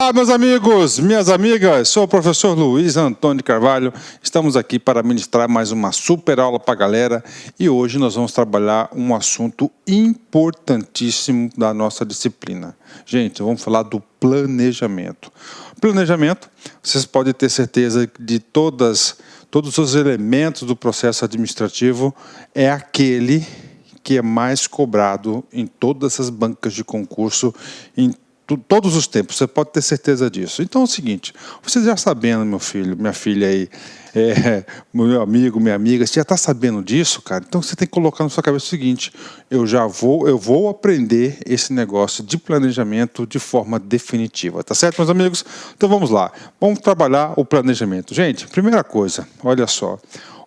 Olá, meus amigos, minhas amigas, sou o professor Luiz Antônio Carvalho, estamos aqui para ministrar mais uma super aula para a galera e hoje nós vamos trabalhar um assunto importantíssimo da nossa disciplina. Gente, vamos falar do planejamento. Planejamento, vocês podem ter certeza de todos os elementos do processo administrativo, é aquele que é mais cobrado em todas essas bancas de concurso, em todos os tempos, você pode ter certeza disso. Então é o seguinte, você já sabendo, meu filho, minha filha aí, meu amigo, minha amiga, você já está sabendo disso, cara? Então você tem que colocar na sua cabeça o seguinte, eu vou aprender esse negócio de planejamento de forma definitiva, tá certo, meus amigos? Então vamos lá, vamos trabalhar o planejamento. Gente, primeira coisa, olha só,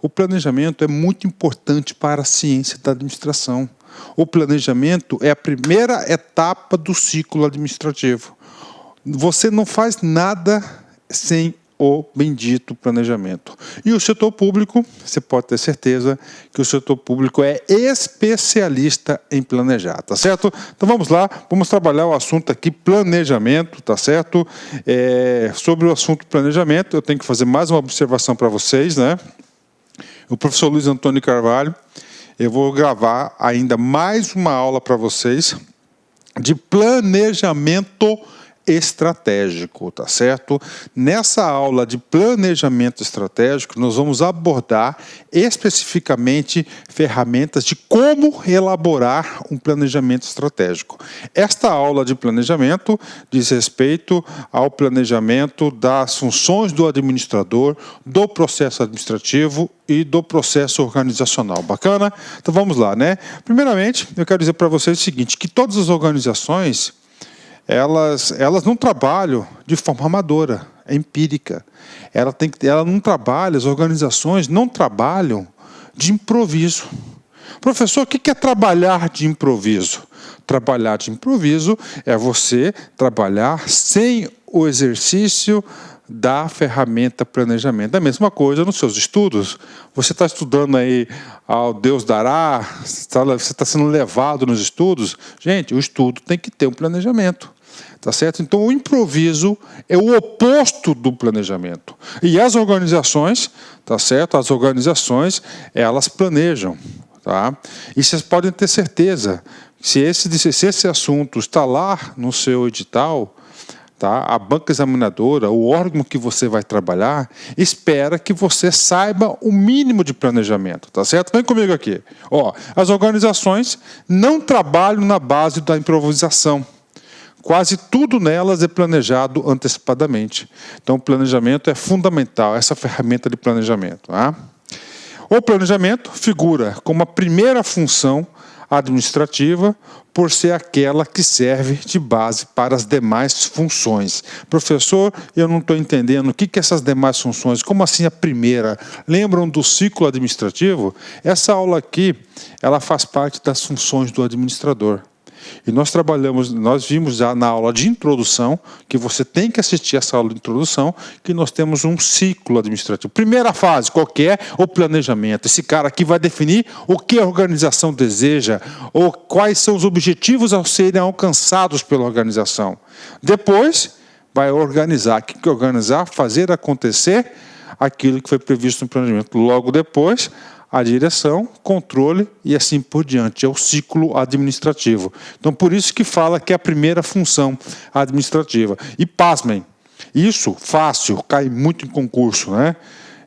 o planejamento é muito importante para a ciência da administração. O planejamento é a primeira etapa do ciclo administrativo. Você não faz nada sem o bendito planejamento. E o setor público, você pode ter certeza que o setor público é especialista em planejar, tá certo? Então vamos lá, vamos trabalhar o assunto aqui, planejamento, tá certo? Sobre o assunto planejamento, eu tenho que fazer mais uma observação para vocês, né? O professor Luiz Antônio Carvalho, eu vou gravar ainda mais uma aula para vocês de planejamento estratégico, tá certo? Nessa aula de planejamento estratégico, nós vamos abordar especificamente ferramentas de como elaborar um planejamento estratégico. Esta aula de planejamento diz respeito ao planejamento das funções do administrador, do processo administrativo e do processo organizacional. Bacana? Então vamos lá, né? Primeiramente, eu quero dizer para vocês o seguinte, que todas as organizações elas não trabalham de forma amadora, é empírica. Ela não trabalha, as organizações não trabalham de improviso. Professor, o que é trabalhar de improviso? Trabalhar de improviso é você trabalhar sem o exercício da ferramenta planejamento. É a mesma coisa nos seus estudos. Você está estudando aí ao Deus dará, você está sendo levado nos estudos. Gente, o estudo tem que ter um planejamento. Tá certo? Então, o improviso é o oposto do planejamento. E as organizações, tá certo? As organizações, elas planejam. Tá? E vocês podem ter certeza, se esse assunto está lá no seu edital, tá? A banca examinadora, o órgão que você vai trabalhar, espera que você saiba o mínimo de planejamento, tá certo? Vem comigo aqui. Ó, as organizações não trabalham na base da improvisação. Quase tudo nelas é planejado antecipadamente. Então, o planejamento é fundamental, essa ferramenta de planejamento. Tá? O planejamento figura como a primeira função administrativa, por ser aquela que serve de base para as demais funções. Professor, eu não estou entendendo o que essas demais funções, como assim a primeira? Lembram do ciclo administrativo? Essa aula aqui, ela faz parte das funções do administrador. E nós vimos já na aula de introdução, que você tem que assistir essa aula de introdução, que nós temos um ciclo administrativo. Primeira fase, qual que é? O planejamento. Esse cara aqui vai definir o que a organização deseja, ou quais são os objetivos a serem alcançados pela organização. Depois, vai organizar. O que é organizar? Fazer acontecer aquilo que foi previsto no planejamento. Logo depois, a direção, controle e assim por diante. É o ciclo administrativo. Então, por isso que fala que é a primeira função administrativa. E pasmem, isso, fácil, cai muito em concurso, né?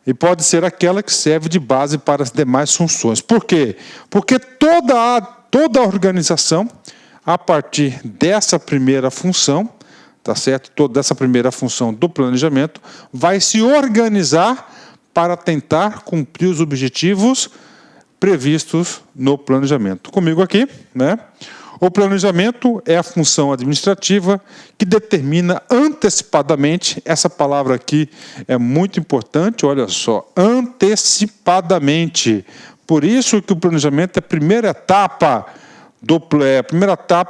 E pode ser aquela que serve de base para as demais funções. Por quê? Porque toda a organização, a partir dessa primeira função, tá certo? Toda essa primeira função do planejamento, vai se organizar para tentar cumprir os objetivos previstos no planejamento. Comigo aqui, né? O planejamento é a função administrativa que determina antecipadamente, essa palavra aqui é muito importante, olha só, antecipadamente. Por isso que o planejamento é a primeira etapa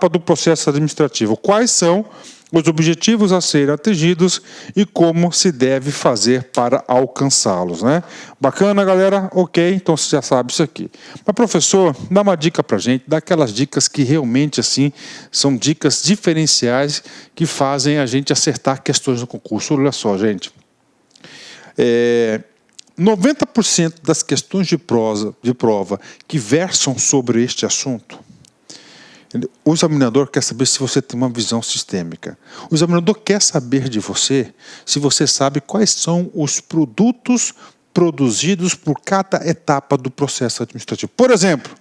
do processo administrativo. Quais são os objetivos a serem atingidos e como se deve fazer para alcançá-los, né? Bacana, galera? Ok, então você já sabe isso aqui. Mas, professor, dá uma dica pra gente, dá aquelas dicas que realmente, assim, são dicas diferenciais que fazem a gente acertar questões no concurso. Olha só, gente. 90% das questões de prova que versam sobre este assunto, o examinador quer saber se você tem uma visão sistêmica. O examinador quer saber de você se você sabe quais são os produtos produzidos por cada etapa do processo administrativo. Por exemplo,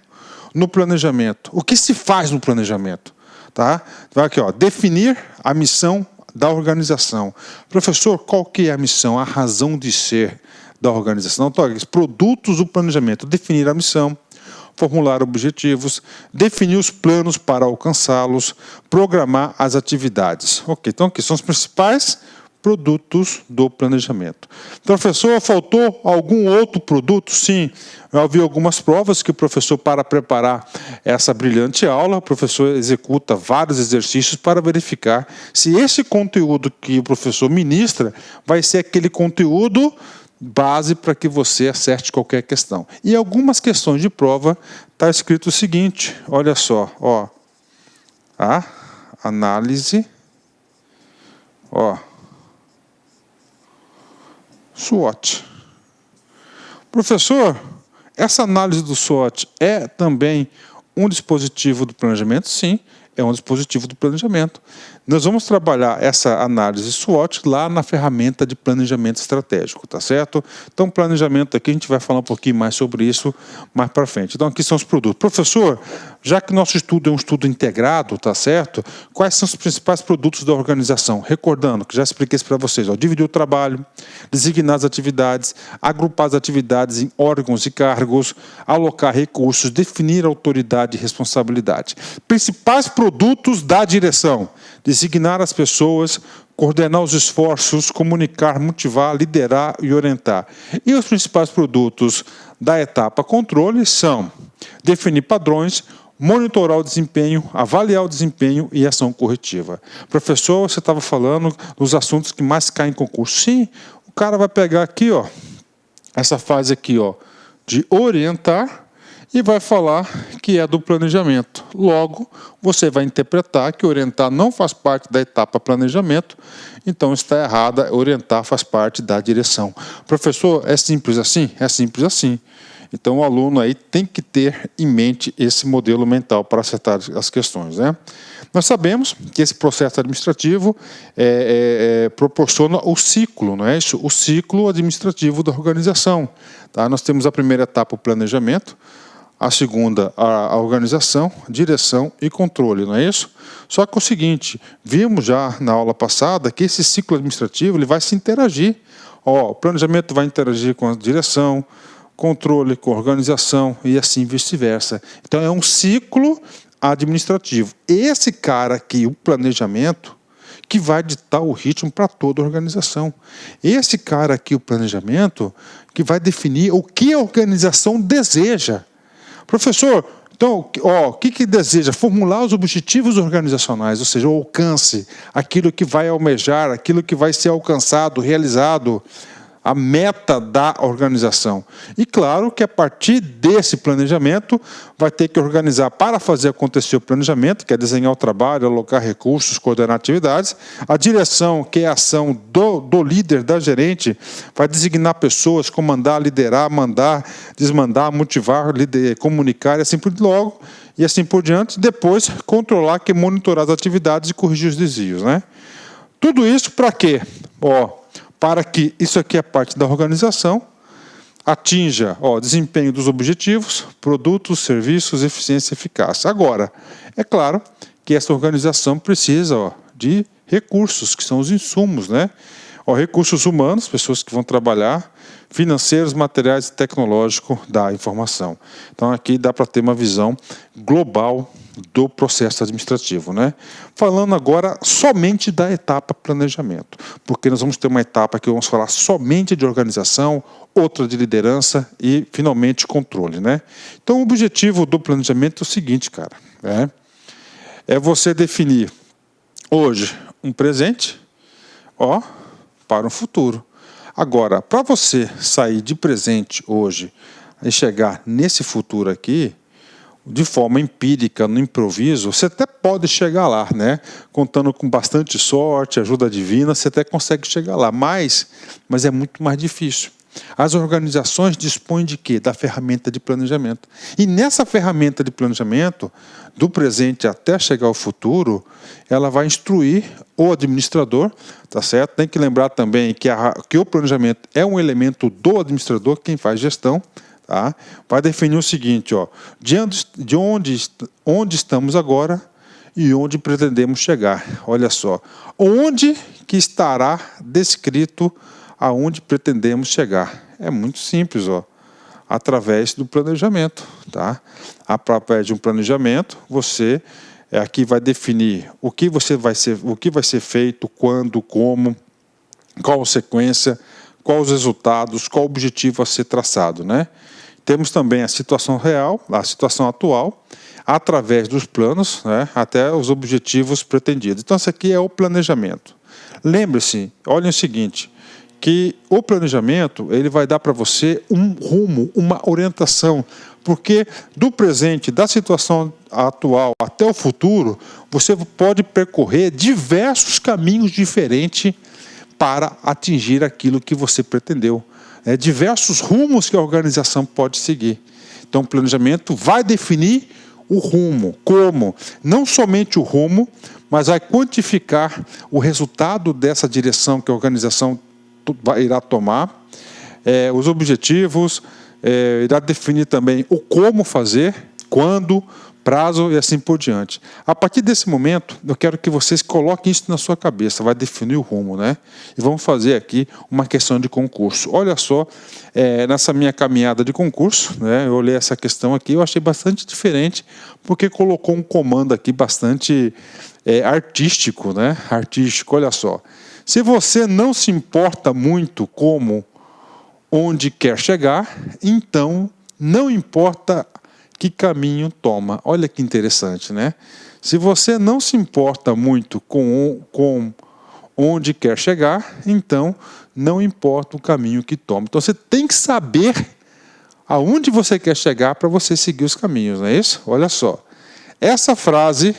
no planejamento. O que se faz no planejamento? Tá? Vai aqui, ó, definir a missão da organização. Professor, qual que é a missão, a razão de ser da organização? Então, os produtos do planejamento. Definir a missão, formular objetivos, definir os planos para alcançá-los, programar as atividades. Ok, então aqui são os principais produtos do planejamento. Professor, faltou algum outro produto? Sim, eu vi algumas provas que o professor, para preparar essa brilhante aula, o professor executa vários exercícios para verificar se esse conteúdo que o professor ministra vai ser aquele conteúdo base para que você acerte qualquer questão. E algumas questões de prova está escrito o seguinte, olha só, ó, a análise, ó, SWOT. Professor, essa análise do SWOT é também um dispositivo do planejamento? Sim, é um dispositivo do planejamento. Nós vamos trabalhar essa análise SWOT lá na ferramenta de planejamento estratégico, tá certo? Então, planejamento aqui, a gente vai falar um pouquinho mais sobre isso mais para frente. Então, aqui são os produtos. Professor, já que nosso estudo é um estudo integrado, tá certo? Quais são os principais produtos da organização? Recordando, que já expliquei isso para vocês, ó, dividir o trabalho, designar as atividades, agrupar as atividades em órgãos e cargos, alocar recursos, definir autoridade e responsabilidade. Principais produtos da direção: designar as pessoas, coordenar os esforços, comunicar, motivar, liderar e orientar. E os principais produtos da etapa controle são definir padrões, monitorar o desempenho, avaliar o desempenho e ação corretiva. Professor, você estava falando dos assuntos que mais caem em concurso. Sim, o cara vai pegar aqui, ó, essa fase aqui, ó, de orientar, e vai falar que é do planejamento. Logo, você vai interpretar que orientar não faz parte da etapa planejamento, então está errada, orientar faz parte da direção. Professor, é simples assim? É simples assim. Então, o aluno aí tem que ter em mente esse modelo mental para acertar as questões, né? Nós sabemos que esse processo administrativo proporciona o ciclo, não é isso? O ciclo administrativo da organização. Tá? Nós temos a primeira etapa, o planejamento, a segunda, a organização, direção e controle, não é isso? Só que é o seguinte, vimos já na aula passada que esse ciclo administrativo ele vai se interagir. Ó, o planejamento vai interagir com a direção, controle com a organização e assim vice-versa. Então é um ciclo administrativo. Esse cara aqui, o planejamento, que vai ditar o ritmo para toda a organização. Esse cara aqui, o planejamento, que vai definir o que a organização deseja. Professor, então, ó, o que deseja? Formular os objetivos organizacionais, ou seja, o alcance, aquilo que vai almejar, aquilo que vai ser alcançado, realizado, a meta da organização. E claro que a partir desse planejamento vai ter que organizar para fazer acontecer o planejamento, que é desenhar o trabalho, alocar recursos, coordenar atividades. A direção, que é a ação do líder, da gerente, vai designar pessoas, comandar, liderar, mandar, desmandar, motivar, comunicar e assim por diante. Depois, controlar, que é monitorar as atividades e corrigir os desvios, né? Tudo isso para quê? Ó, para que isso aqui é parte da organização, atinja desempenho dos objetivos, produtos, serviços, eficiência e eficácia. Agora, é claro que essa organização precisa de recursos, que são os insumos, né? Recursos humanos, pessoas que vão trabalhar, financeiros, materiais e tecnológicos da informação. Então, aqui dá para ter uma visão global do processo administrativo, né? Falando agora somente da etapa planejamento, porque nós vamos ter uma etapa que vamos falar somente de organização, outra de liderança e, finalmente, controle, né? Então, o objetivo do planejamento é o seguinte, cara, é você definir hoje um presente, ó, para um futuro. Agora, para você sair de presente hoje e chegar nesse futuro aqui, de forma empírica, no improviso, você até pode chegar lá, né? Contando com bastante sorte, ajuda divina, você até consegue chegar lá, mas é muito mais difícil. As organizações dispõem de quê? Da ferramenta de planejamento. E nessa ferramenta de planejamento, do presente até chegar ao futuro, ela vai instruir o administrador, tá certo? Tem que lembrar também que o planejamento é um elemento do administrador, quem faz gestão, tá? Vai definir o seguinte, ó, de onde estamos agora e onde pretendemos chegar. Olha só, onde que estará descrito aonde pretendemos chegar? É muito simples, ó, através do planejamento, tá? Através de um planejamento, você aqui vai definir o que vai ser feito, quando, como, qual a sequência, quais os resultados, qual o objetivo a ser traçado, né? Temos também a situação real, a situação atual, através dos planos, né, até os objetivos pretendidos. Então, isso aqui é o planejamento. Lembre-se, olhem o seguinte, que o planejamento ele vai dar para você um rumo, uma orientação, porque do presente, da situação atual até o futuro, você pode percorrer diversos caminhos diferentes para atingir aquilo que você pretendeu. Diversos rumos que a organização pode seguir. Então, o planejamento vai definir o rumo, como, não somente o rumo, mas vai quantificar o resultado dessa direção que a organização irá tomar, os objetivos, irá definir também o como fazer, quando, prazo e assim por diante. A partir desse momento, eu quero que vocês coloquem isso na sua cabeça, vai definir o rumo, né? E vamos fazer aqui uma questão de concurso. Olha só, nessa minha caminhada de concurso, né, eu olhei essa questão aqui, eu achei bastante diferente, porque colocou um comando aqui bastante artístico, né? Artístico, olha só. Se você não se importa muito onde quer chegar, então não importa que caminho toma. Olha que interessante, né? Se você não se importa muito com onde quer chegar, então não importa o caminho que toma. Então você tem que saber aonde você quer chegar para você seguir os caminhos, não é isso? Olha só. Essa frase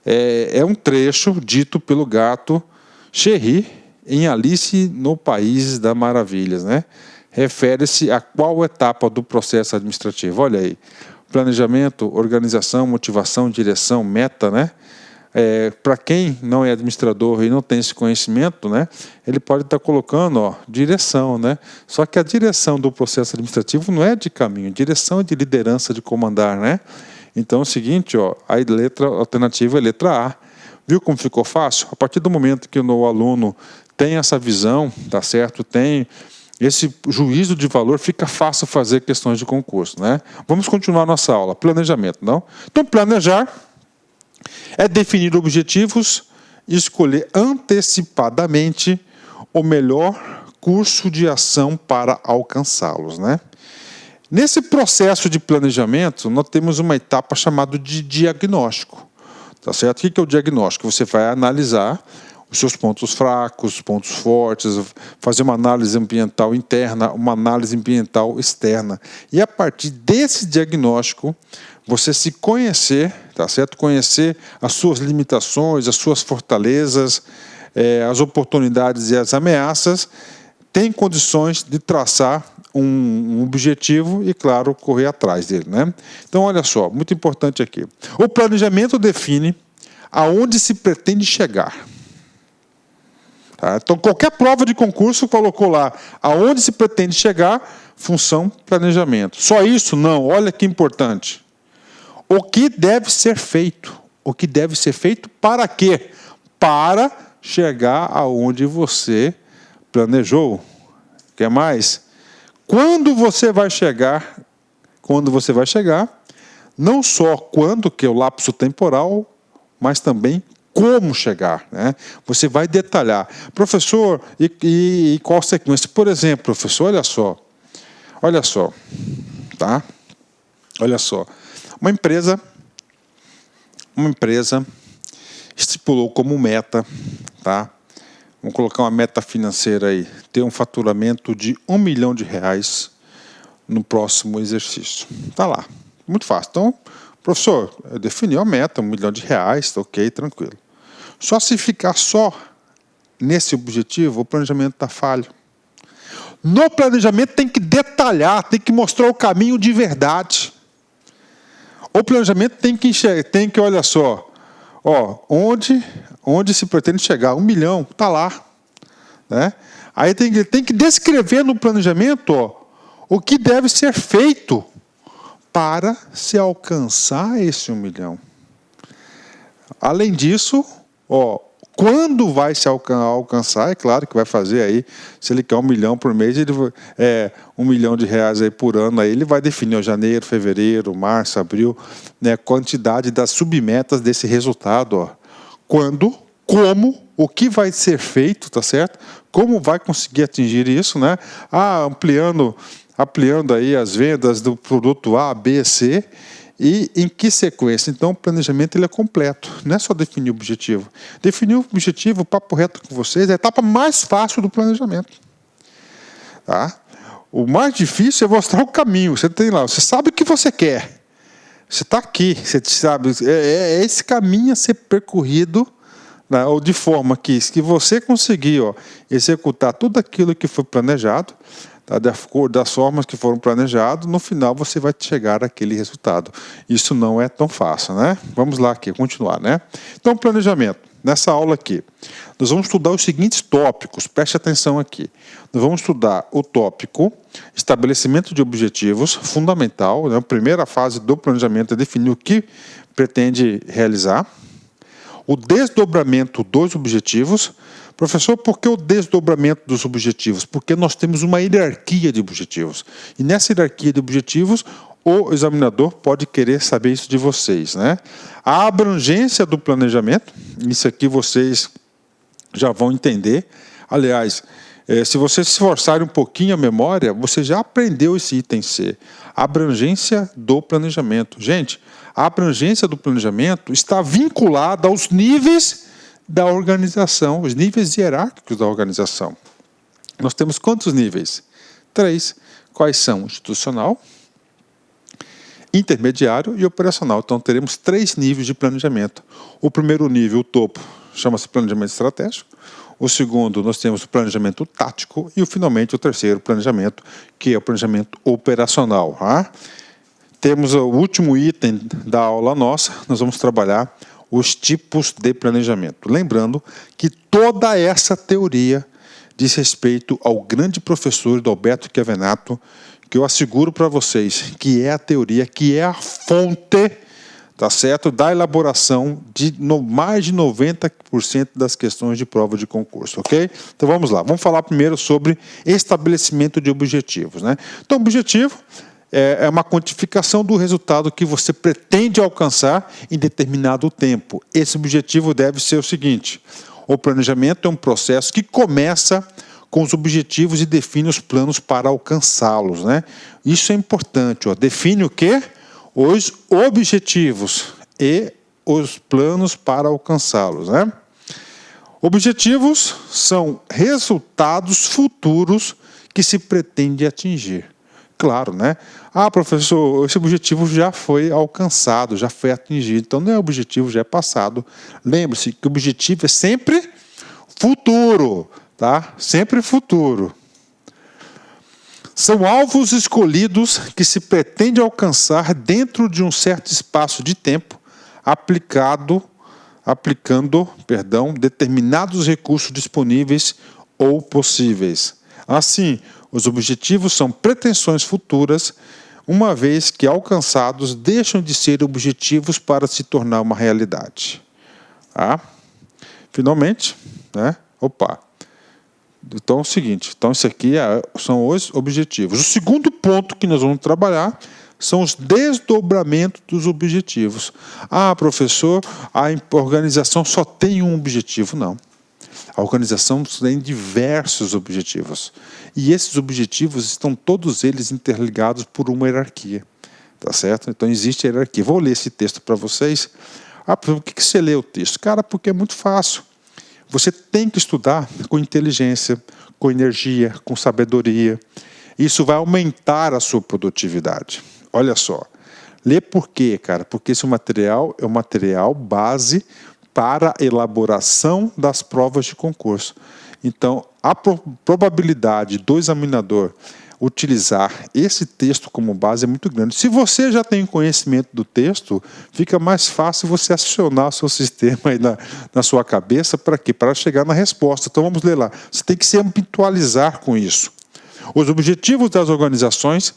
é um trecho dito pelo gato Cherry em Alice no País das Maravilhas, né? Refere-se a qual etapa do processo administrativo? Olha aí, planejamento, organização, motivação, direção, meta, né? Para quem não é administrador e não tem esse conhecimento, né, ele pode estar colocando, ó, direção, né? Só que a direção do processo administrativo não é de caminho, direção é de liderança, de comandar, né? Então é o seguinte, ó, a letra alternativa é a letra A. Viu como ficou fácil? A partir do momento que o aluno tem essa visão, tá certo? Tem esse juízo de valor, fica fácil fazer questões de concurso, né? Vamos continuar nossa aula. Planejamento, não? Então, planejar é definir objetivos e escolher antecipadamente o melhor curso de ação para alcançá-los, né? Nesse processo de planejamento, nós temos uma etapa chamada de diagnóstico. Tá certo? O que é o diagnóstico? Você vai analisar os seus pontos fracos, pontos fortes, fazer uma análise ambiental interna, uma análise ambiental externa. E a partir desse diagnóstico, você se conhecer, tá certo? Conhecer as suas limitações, as suas fortalezas, as oportunidades e as ameaças, tem condições de traçar um objetivo e, claro, correr atrás dele, né? Então, olha só, muito importante aqui. O planejamento define aonde se pretende chegar. Tá? Então, qualquer prova de concurso colocou lá aonde se pretende chegar, função planejamento. Só isso? Não. Olha que importante. O que deve ser feito? O que deve ser feito para quê? Para chegar aonde você planejou. Quer mais? Quando você vai chegar, não só quando, que é o lapso temporal, mas também como chegar, né? Você vai detalhar. Professor, e qual sequência? Por exemplo, professor, olha só, tá? Olha só, uma empresa estipulou como meta, tá? Vamos colocar uma meta financeira aí, ter um faturamento de R$1 milhão no próximo exercício. Tá lá, muito fácil. Então, professor, definiu a meta, R$1 milhão, tá ok, tranquilo. Só se ficar só nesse objetivo, o planejamento está falho. No planejamento tem que detalhar, tem que mostrar o caminho de verdade. O planejamento tem que olha só, onde se pretende chegar, 1 milhão, está lá. Né? Aí tem que descrever no planejamento o que deve ser feito para se alcançar esse 1 milhão. Além disso, quando vai se alcançar, é claro que vai fazer aí, se ele quer 1 milhão por mês, R$1 milhão aí por ano, aí ele vai definir janeiro, fevereiro, março, abril, né, quantidade das submetas desse resultado. Quando, como, o que vai ser feito, tá certo? Como vai conseguir atingir isso, né? Ampliando aí as vendas do produto A, B, C, e em que sequência? Então, o planejamento ele é completo, não é só definir o objetivo. Definir o objetivo, papo reto com vocês, é a etapa mais fácil do planejamento. Tá? O mais difícil é mostrar o caminho. Você tem lá, você sabe o que você quer. Você está aqui, você sabe, é esse caminho a ser percorrido, né, ou de forma que você conseguir executar tudo aquilo que foi planejado, tá, das formas que foram planejadas, no final você vai chegar àquele resultado. Isso não é tão fácil, né? Vamos lá aqui, continuar, né? Então, planejamento. Nessa aula aqui, nós vamos estudar os seguintes tópicos, preste atenção aqui. Nós vamos estudar o tópico estabelecimento de objetivos, fundamental, né? A primeira fase do planejamento é definir o que pretende realizar. O desdobramento dos objetivos. Professor, por que o desdobramento dos objetivos? Porque nós temos uma hierarquia de objetivos. E nessa hierarquia de objetivos, o examinador pode querer saber isso de vocês, né? A abrangência do planejamento, isso aqui vocês já vão entender. Aliás, se vocês se esforçarem um pouquinho a memória, você já aprendeu esse item C. Abrangência do planejamento. Gente, a abrangência do planejamento está vinculada aos níveis da organização, os níveis hierárquicos da organização. Nós temos quantos níveis? 3. Quais são? Institucional, intermediário e operacional. Então, teremos 3 níveis de planejamento. O primeiro nível, o topo, chama-se planejamento estratégico. O segundo, nós temos o planejamento tático. E, finalmente, o terceiro planejamento, que é o planejamento operacional. Tá? Temos o último item da aula nossa, nós vamos trabalhar os tipos de planejamento. Lembrando que toda essa teoria diz respeito ao grande professor Adalberto Chiavenato, que eu asseguro para vocês que é a teoria, que é a fonte, tá certo, da elaboração de mais de 90% das questões de prova de concurso, ok? Então vamos lá, vamos falar primeiro sobre estabelecimento de objetivos, né? Então, objetivo é uma quantificação do resultado que você pretende alcançar em determinado tempo. Esse objetivo deve ser o seguinte: o planejamento é um processo que começa com os objetivos e define os planos para alcançá-los, né? Isso é importante. Define o quê? Os objetivos e os planos para alcançá-los, né? Objetivos são resultados futuros que se pretende atingir. Claro, né? Ah, professor, esse objetivo já foi alcançado, já foi atingido. Então, não é objetivo, já é passado. Lembre-se que o objetivo é sempre futuro, tá? Sempre futuro. São alvos escolhidos que se pretende alcançar dentro de um certo espaço de tempo, aplicando determinados recursos disponíveis ou possíveis. Assim, os objetivos são pretensões futuras, uma vez que alcançados, deixam de ser objetivos para se tornar uma realidade. Tá? Finalmente, né? Então é o seguinte, então isso aqui são os objetivos. O segundo ponto que nós vamos trabalhar são os desdobramentos dos objetivos. Ah, professor, a organização só tem um objetivo. Não. A organização tem diversos objetivos. E esses objetivos estão todos eles interligados por uma hierarquia. Tá certo? Então existe hierarquia. Vou ler esse texto para vocês. Ah, por que você lê o texto? Cara, porque é muito fácil. Você tem que estudar com inteligência, com energia, com sabedoria. Isso vai aumentar a sua produtividade. Olha só. Lê por quê, cara? Porque esse material é um material base para a elaboração das provas de concurso. Então, a probabilidade do examinador utilizar esse texto como base é muito grande. Se você já tem conhecimento do texto, fica mais fácil você acionar o seu sistema aí na sua cabeça para quê? Para chegar na resposta. Então vamos ler lá. Você tem que se habitualizar com isso. Os objetivos das organizações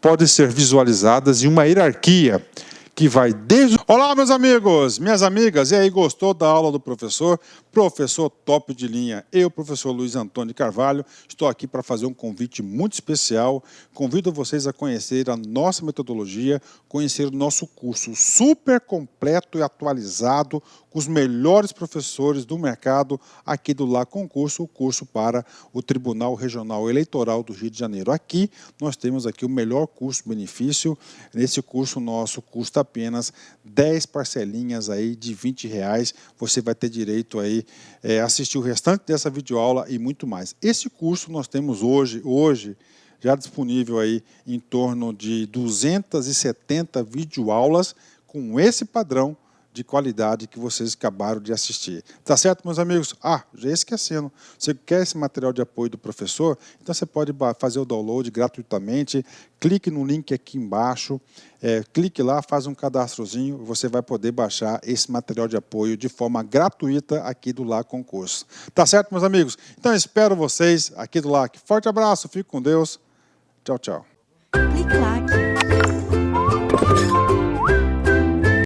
podem ser visualizadas em uma hierarquia que vai desde... Olá, meus amigos, minhas amigas, e aí, gostou da aula do professor? Professor top de linha, eu, professor Luiz Antônio Carvalho, estou aqui para fazer um convite muito especial. Convido vocês a conhecer a nossa metodologia, conhecer o nosso curso super completo e atualizado, com os melhores professores do mercado aqui do Lá Concurso, o curso para o Tribunal Regional Eleitoral do Rio de Janeiro. Aqui nós temos aqui o melhor custo-benefício. Nesse curso nosso custa apenas 10 parcelinhas aí de R$20. Você vai ter direito aí assistir o restante dessa videoaula e muito mais. Esse curso nós temos hoje já disponível aí em torno de 270 videoaulas com esse padrão de qualidade que vocês acabaram de assistir. Tá certo, meus amigos? Ah, já esquecendo. Você quer esse material de apoio do professor? Então você pode fazer o download gratuitamente. Clique no link aqui embaixo. Clique lá, faz um cadastrozinho. Você vai poder baixar esse material de apoio de forma gratuita aqui do Lá Concurso. Tá certo, meus amigos? Então espero vocês aqui do Lá. Forte abraço, fique com Deus. Tchau, tchau. Clique lá.